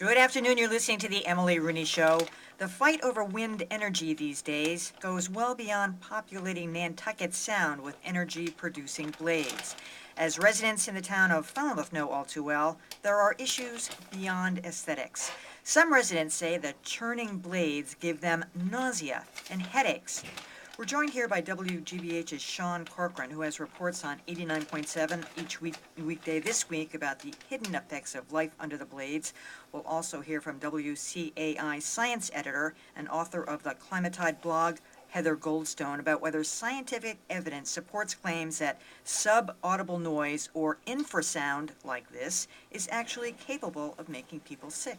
Good afternoon. You're listening to the Emily Rooney Show. The fight over wind energy these days goes well beyond populating Nantucket Sound with energy-producing blades. As residents in the town of Falmouth know all too well, there are issues beyond aesthetics. Some residents say the churning blades give them nausea and headaches. We're joined here by WGBH's Sean Corcoran, who has reports on 89.7 each weekday this week about the hidden effects of life under the blades. We'll also hear from WCAI science editor and author of the Climatide blog, Heather Goldstone, about whether scientific evidence supports claims that sub-audible noise or infrasound like this is actually capable of making people sick.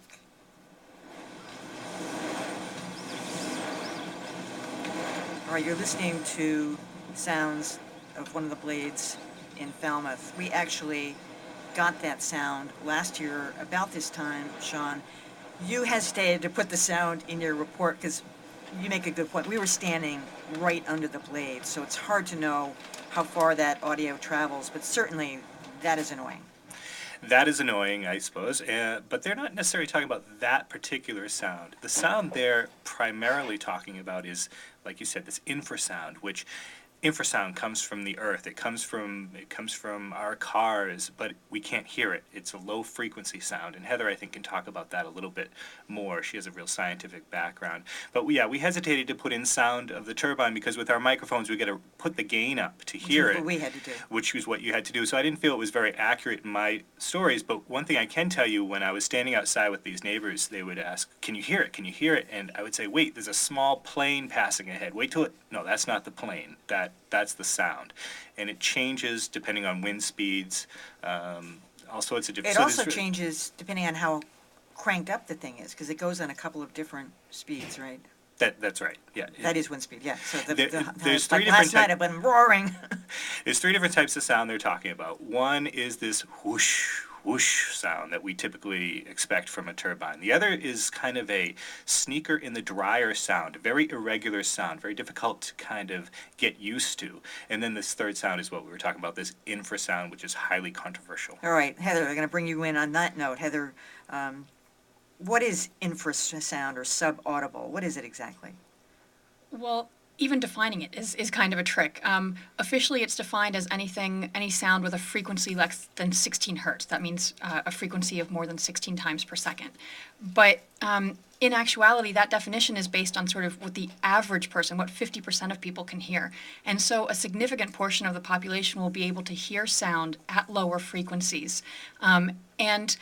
All right, you're listening to sounds of one of the blades in Falmouth. We actually got that sound last year about this time, Sean. You hesitated to put the sound in your report because you make a good point. We were standing right under the blade, so it's hard to know how far that audio travels, but certainly that is annoying. That is annoying, I suppose, but they're not necessarily talking about that particular sound. The sound they're primarily talking about is, like you said, this infrasound, which infrasound comes from the earth. It comes from our cars, but we can't hear it. It's a low frequency sound, and Heather, I think, can talk about that a little bit more. She has a real scientific background. But we hesitated to put in sound of the turbine because with our microphones we got to put the gain up to hear it. What we had to do. Which was what you had to do. So I didn't feel it was very accurate in my stories. But one thing I can tell you, when I was standing outside with these neighbors, they would ask, "Can you hear it? Can you hear it?" And I would say, "Wait, there's a small plane passing ahead. Wait till it." No, that's not the plane. That's the sound, and it changes depending on wind speeds. All sorts of different. It also changes depending on how cranked up the thing is, because it goes on a couple of different speeds, right? That's right. Yeah. That is wind speed. Yeah. So there's three like different last night I've been roaring. There's three different types of sound they're talking about. One is this whoosh, whoosh sound that we typically expect from a turbine. The other is kind of a sneaker in the dryer sound, a very irregular sound, very difficult to kind of get used to. And then this third sound is what we were talking about, this infrasound, which is highly controversial. All right, Heather, I'm going to bring you in on that note. Heather, what is infrasound or sub-audible? What is it exactly? Well, even defining it is kind of a trick. Officially, it's defined as any sound with a frequency less than 16 hertz. That means a frequency of more than 16 times per second. But in actuality, that definition is based on sort of what the average person, what 50% of people can hear. And so a significant portion of the population will be able to hear sound at lower frequencies. And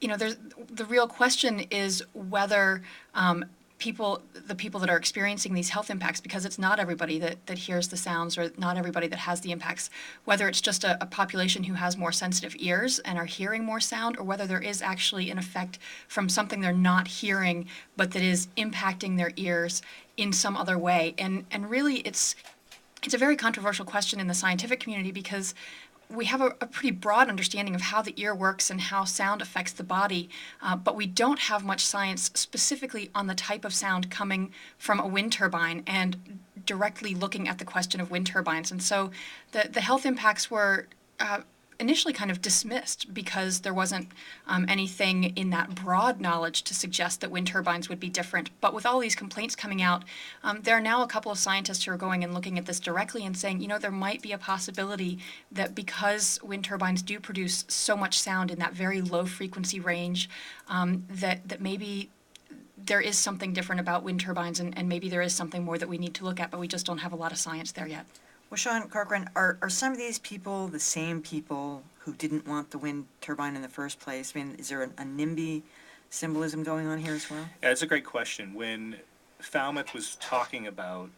the real question is whether the people that are experiencing these health impacts, because it's not everybody that hears the sounds or not everybody that has the impacts, whether it's just a population who has more sensitive ears and are hearing more sound, or whether there is actually an effect from something they're not hearing but that is impacting their ears in some other way. And really it's a very controversial question in the scientific community because we have a pretty broad understanding of how the ear works and how sound affects the body, but we don't have much science specifically on the type of sound coming from a wind turbine and directly looking at the question of wind turbines. And so the health impacts were initially kind of dismissed because there wasn't anything in that broad knowledge to suggest that wind turbines would be different. But with all these complaints coming out, there are now a couple of scientists who are going and looking at this directly and saying, there might be a possibility that because wind turbines do produce so much sound in that very low frequency range, that maybe there is something different about wind turbines and maybe there is something more that we need to look at, but we just don't have a lot of science there yet. Well, Sean Corcoran, are some of these people the same people who didn't want the wind turbine in the first place? I mean, is there a NIMBY symbolism going on here as well? Yeah, that's a great question. When Falmouth was talking about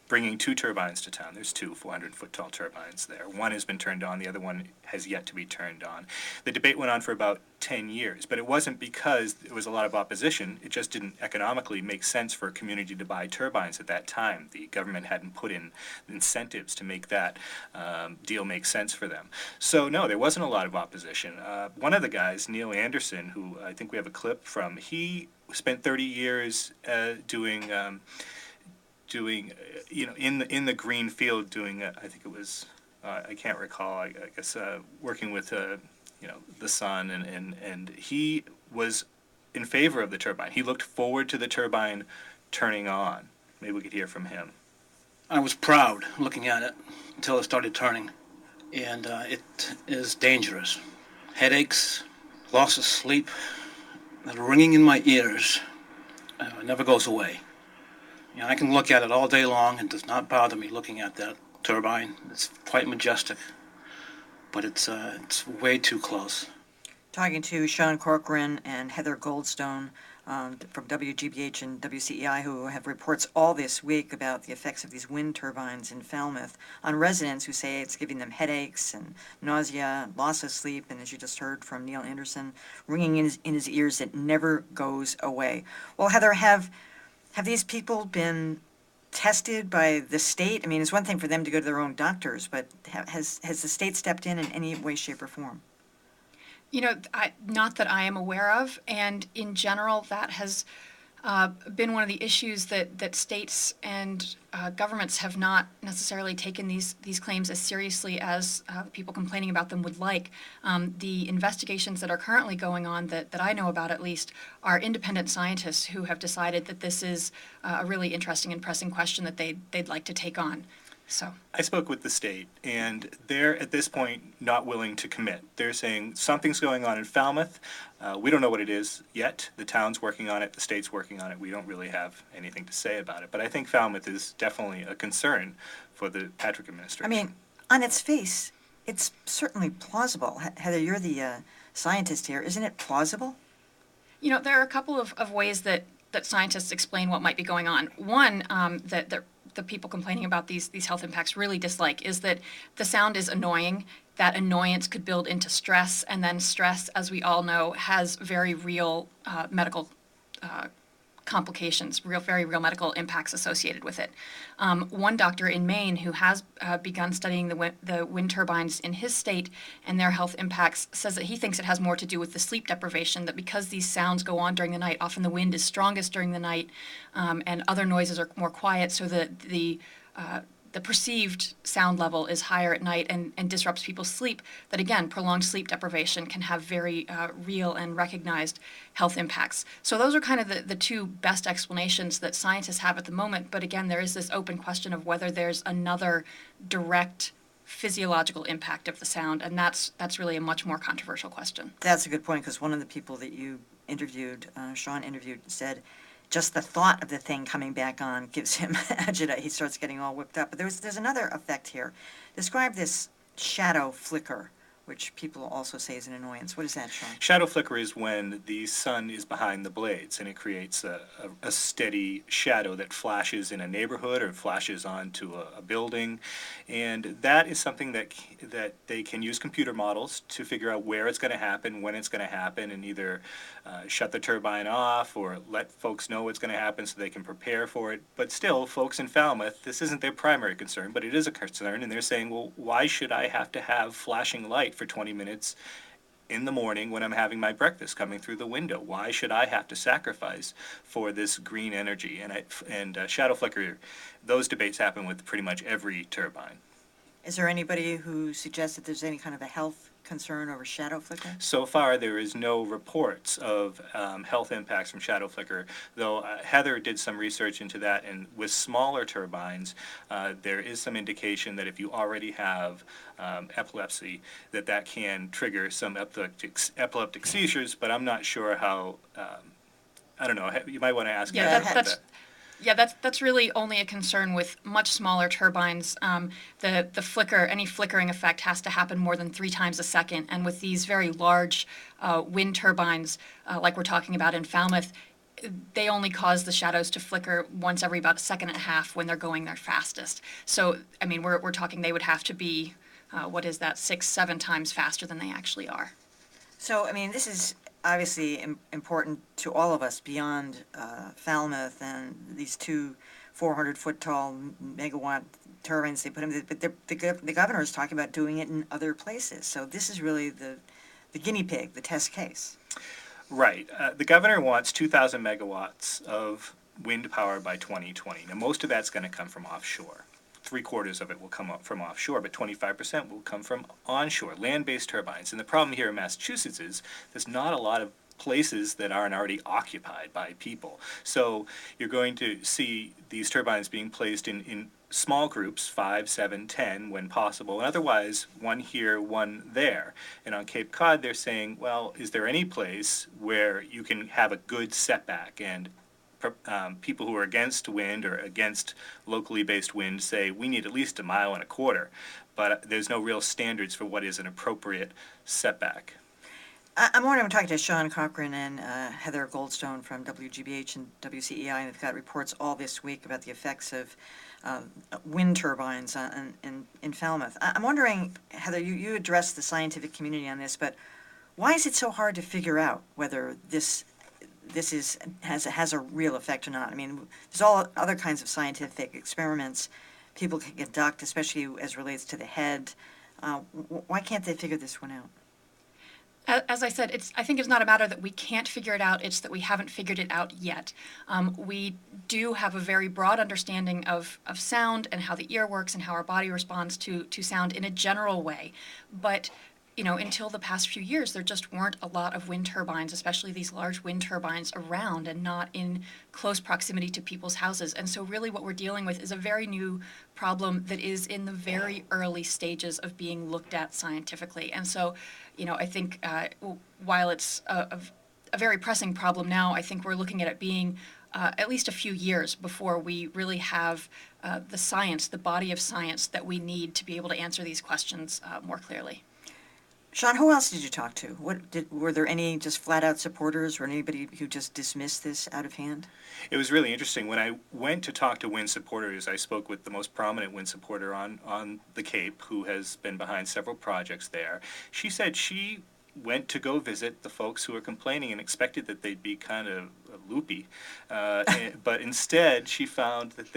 bringing two turbines to town, there's two 400-foot tall turbines there. One has been turned on, the other one has yet to be turned on. The debate went on for about 10 years, but it wasn't because there was a lot of opposition. It just didn't economically make sense for a community to buy turbines at that time. The government hadn't put in incentives to make that deal make sense for them. So no, there wasn't a lot of opposition. One of the guys, Neil Anderson, who I think we have a clip from, he spent 30 years doing in the green field, doing I think it was I can't recall, I guess working with the sun, and he was in favor of the turbine. He looked forward to the turbine turning on. Maybe we could hear from him. I was proud looking at it until it started turning, and it is dangerous. Headaches, loss of sleep, that ringing in my ears, it never goes away. You know, I can look at it all day long, and it does not bother me looking at that turbine. It's quite majestic, but it's way too close. Talking to Sean Corcoran and Heather Goldstone from WGBH and WCEI, who have reports all this week about the effects of these wind turbines in Falmouth on residents who say it's giving them headaches and nausea, loss of sleep, and as you just heard from Neil Anderson, ringing in his ears that never goes away. Well, Heather, have these people been tested by the state? I mean, it's one thing for them to go to their own doctors, but has the state stepped in any way, shape, or form? You know, not that I am aware of, and in general, that has been one of the issues that states and governments have not necessarily taken these claims as seriously as people complaining about them would like. The investigations that are currently going on, that I know about at least, are independent scientists who have decided that this is a really interesting and pressing question that they'd like to take on. So I spoke with the state, and they're at this point not willing to commit. They're saying something's going on in Falmouth. We don't know what it is yet. The town's working on it. The state's working on it. We don't really have anything to say about it. But I think Falmouth is definitely a concern for the Patrick administration. I mean, on its face, it's certainly plausible. Heather, you're the scientist here. Isn't it plausible? you know, there are a couple of ways that scientists explain what might be going on. One, that the people complaining about these health impacts really dislike is that the sound is annoying. That annoyance could build into stress, and then stress, as we all know, has very real medical complications, very real medical impacts associated with it. One doctor in Maine who has begun studying the wind turbines in his state and their health impacts says that he thinks it has more to do with the sleep deprivation, that because these sounds go on during the night, often the wind is strongest during the night, and other noises are more quiet, so that the perceived sound level is higher at night and disrupts people's sleep, that again, prolonged sleep deprivation can have very real and recognized health impacts. So those are kind of the two best explanations that scientists have at the moment, but again, there is this open question of whether there's another direct physiological impact of the sound, and that's really a much more controversial question. That's a good point, because one of the people that you interviewed, Sean interviewed, said just the thought of the thing coming back on gives him agita. He starts getting all whipped up. But there's another effect here. Describe this shadow flicker, which people also say is an annoyance. What is that, Sean? Shadow flicker is when the sun is behind the blades, and it creates a steady shadow that flashes in a neighborhood or flashes onto a building. And that is something that they can use computer models to figure out where it's going to happen, when it's going to happen, and either shut the turbine off or let folks know what's going to happen so they can prepare for it. But still, folks in Falmouth, this isn't their primary concern, but it is a concern, and they're saying, well, why should I have to have flashing light for 20 minutes in the morning when I'm having my breakfast coming through the window? Why should I have to sacrifice for this green energy? And shadow flicker, those debates happen with pretty much every turbine. Is there anybody who suggests that there's any kind of a health concern over shadow flicker? So far, there is no reports of health impacts from shadow flicker, though Heather did some research into that, and with smaller turbines, there is some indication that if you already have epilepsy, that can trigger some epileptic seizures, but I'm not sure how, I don't know, you might want to ask Heather about that. Yeah, that's really only a concern with much smaller turbines. The flicker, any flickering effect has to happen more than 3 times a second. And with these very large wind turbines, like we're talking about in Falmouth, they only cause the shadows to flicker once every about a second and a half when they're going their fastest. So, I mean, we're talking they would have to be, 6-7 times faster than they actually are. So, I mean, this is obviously important to all of us beyond Falmouth and these 2 400-foot tall megawatt turbines they put in. But the governor is talking about doing it in other places. So this is really the guinea pig, the test case. Right. The governor wants 2,000 megawatts of wind power by 2020. Now, most of that's going to come from offshore. 3/4 of it will come up from offshore, but 25% will come from onshore, land-based turbines. And the problem here in Massachusetts is there's not a lot of places that aren't already occupied by people. So you're going to see these turbines being placed in small groups, 5, 7, 10 when possible, and otherwise one here, one there. And on Cape Cod, they're saying, well, is there any place where you can have a good setback? And people who are against wind or against locally based wind say we need at least 1.25 miles, but there's no real standards for what is an appropriate setback. I'm wondering, I'm talking to Sean Cochran and Heather Goldstone from WGBH and WCEI, and they've got reports all this week about the effects of wind turbines in Falmouth. I'm wondering, Heather, you addressed the scientific community on this, but why is it so hard to figure out whether this has a real effect or not? I mean, there's all other kinds of scientific experiments people can conduct, especially as relates to the head. Why can't they figure this one out? As I said, I think it's not a matter that we can't figure it out, it's that we haven't figured it out yet. We do have a very broad understanding of sound and how the ear works and how our body responds to sound in a general way. But until the past few years, there just weren't a lot of wind turbines, especially these large wind turbines, around and not in close proximity to people's houses. And so really what we're dealing with is a very new problem that is in the very early stages of being looked at scientifically. And so, I think while it's a very pressing problem now, I think we're looking at it being at least a few years before we really have the science, the body of science that we need to be able to answer these questions more clearly. Sean, who else did you talk to? Were there any just flat-out supporters or anybody who just dismissed this out of hand? It was really interesting. When I went to talk to wind supporters, I spoke with the most prominent wind supporter on the Cape, who has been behind several projects there. She said she went to go visit the folks who were complaining and expected that they'd be kind of loopy, but instead she found that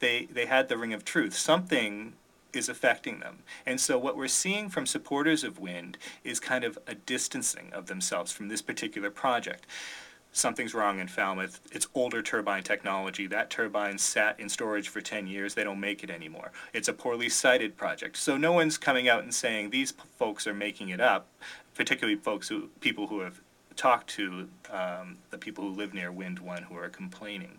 they had the ring of truth. Something is affecting them. And so what we're seeing from supporters of wind is kind of a distancing of themselves from this particular project. Something's wrong in Falmouth. It's older turbine technology. That turbine sat in storage for 10 years. They don't make it anymore. It's a poorly sited project. So no one's coming out and saying these folks are making it up, particularly people who have talked to the people who live near Wind 1 who are complaining.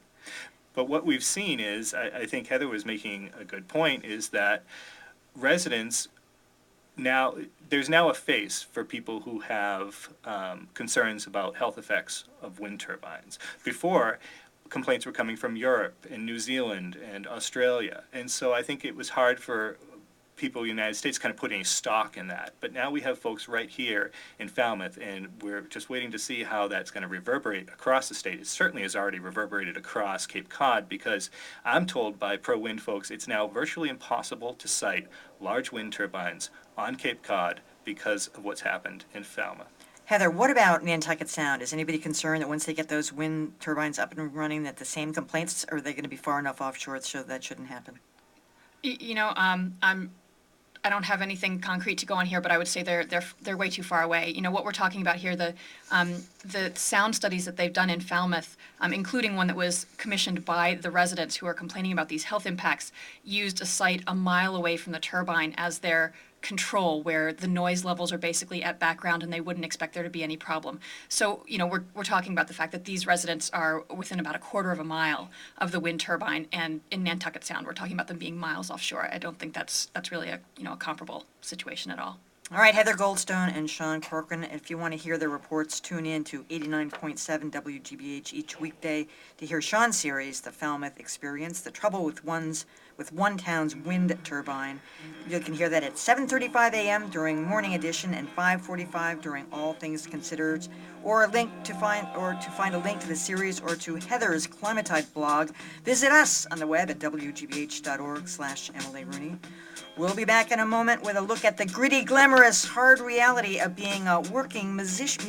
But what we've seen is, I think Heather was making a good point, is that residents there's now a face for people who have concerns about health effects of wind turbines. Before, complaints were coming from Europe and New Zealand and Australia. And so I think it was hard for people in the United States kind of putting stock in that. But now we have folks right here in Falmouth, and we're just waiting to see how that's going to reverberate across the state. It certainly has already reverberated across Cape Cod, because I'm told by pro-wind folks it's now virtually impossible to site large wind turbines on Cape Cod because of what's happened in Falmouth. Heather, what about Nantucket Sound? Is anybody concerned that once they get those wind turbines up and running, that the same complaints, or are they going to be far enough offshore so that shouldn't happen? I don't have anything concrete to go on here, but I would say they're way too far away. What we're talking about here, the sound studies that they've done in Falmouth, including one that was commissioned by the residents who are complaining about these health impacts, used a site 1 mile away from the turbine as their control, where the noise levels are basically at background and they wouldn't expect there to be any problem. So, we're talking about the fact that these residents are within about 1/4 of a mile of the wind turbine, and in Nantucket Sound, we're talking about them being miles offshore. I don't think that's really a comparable situation at all. All right, Heather Goldstone and Sean Corcoran, if you want to hear their reports, tune in to 89.7 WGBH each weekday to hear Sean's series, The Falmouth Experience, The Trouble with One Town's Wind Turbine. You can hear that at 7:35 a.m. during Morning Edition and 5:45 during All Things Considered, or to find a link to the series or to Heather's Climatide blog. Visit us on the web at wgbh.org/Emily Rooney. We'll be back in a moment with a look at the gritty, glamorous, hard reality of being a working musician.